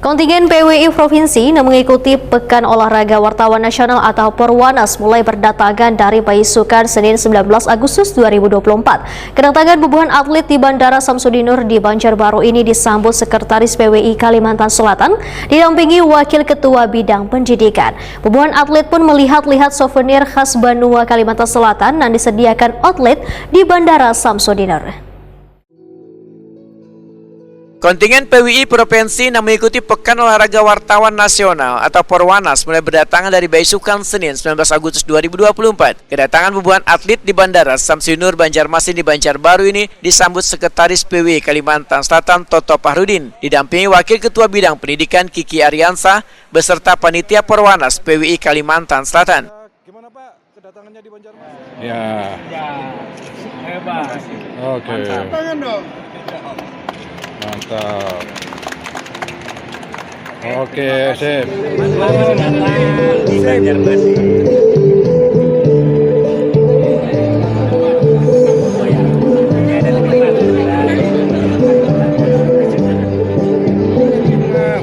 Kontingen PWI Provinsi mengikuti Pekan Olahraga Wartawan Nasional atau Perwanas mulai berdatangan dari Baisukan Senin 19 Agustus 2024. Kedatangan bubuhan atlet di Bandara Samsudinur di Banjarbaru ini disambut Sekretaris PWI Kalimantan Selatan didampingi Wakil Ketua Bidang Pendidikan. Bubuhan atlet pun melihat-lihat souvenir khas Banua Kalimantan Selatan yang disediakan outlet di Bandara Samsudinur. Kontingen PWI Provinsi yang mengikuti Pekan Olahraga Wartawan Nasional atau Perwanas mulai berdatangan dari Baisukan Senin 19 Agustus 2024. Kedatangan bubuhan atlet di Bandara Samsudinur Banjarmasin di Banjarbaru ini disambut Sekretaris PWI Kalimantan Selatan Toto Pahrudin, didampingi Wakil Ketua Bidang Pendidikan Kiki Ariansah beserta Panitia Perwanas PWI Kalimantan Selatan. Gimana Pak kedatangannya di Banjarmasin? Ya. Hebat. Oke. Tangan dong. Mantap. Oke, sip.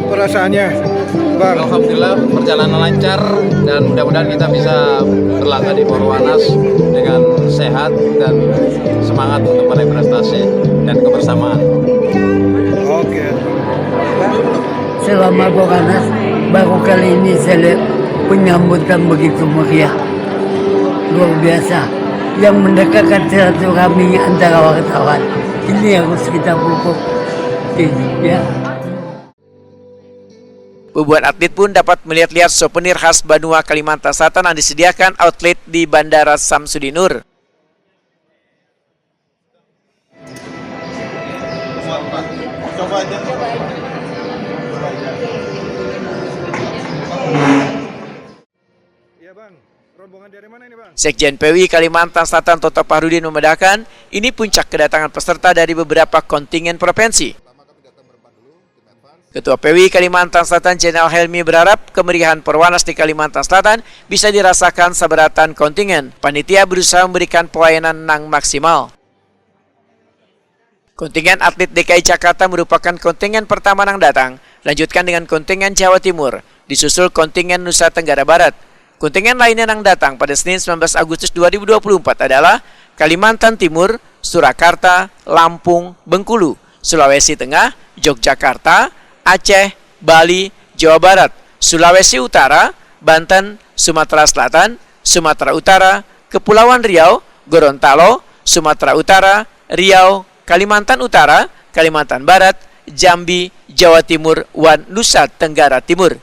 Perasaannya, Bang? Alhamdulillah perjalanan lancar dan mudah-mudahan kita bisa berlaga di Perwanas dengan sehat dan semangat untuk meraih prestasi dan kebersamaan. Oke. Selama Perwanas baru kali ini saya lihat penyambutan begitu meriah, luar biasa, yang mendekatkan silaturahmi antara wartawan. Ini harus kita pupuk, ya. Bubuhan atlet pun dapat melihat-lihat souvenir khas Banua Kalimantan Selatan yang disediakan outlet di Bandara Samsudinur. Coba aja. Iya Bang, rombongan dari mana ini Bang? Sekjen PWI Kalimantan Selatan Toto Pahrudin membedakan ini puncak kedatangan peserta dari beberapa kontingen provinsi. Ketua PWI Kalimantan Selatan Jenderal Helmi berharap kemeriahan Perwanas di Kalimantan Selatan bisa dirasakan seberatan kontingen. Panitia berusaha memberikan pelayanan yang maksimal. Kontingen atlet DKI Jakarta merupakan kontingen pertama yang datang, lanjutkan dengan kontingen Jawa Timur, disusul kontingen Nusa Tenggara Barat. Kontingen lainnya yang datang pada Senin 19 Agustus 2024 adalah Kalimantan Timur, Surakarta, Lampung, Bengkulu, Sulawesi Tengah, Yogyakarta, Aceh, Bali, Jawa Barat, Sulawesi Utara, Banten, Sumatera Selatan, Sumatera Utara, Kepulauan Riau, Gorontalo, Sumatera Utara, Riau, Kalimantan Utara, Kalimantan Barat, Jambi, Jawa Timur, dan Nusa Tenggara Timur.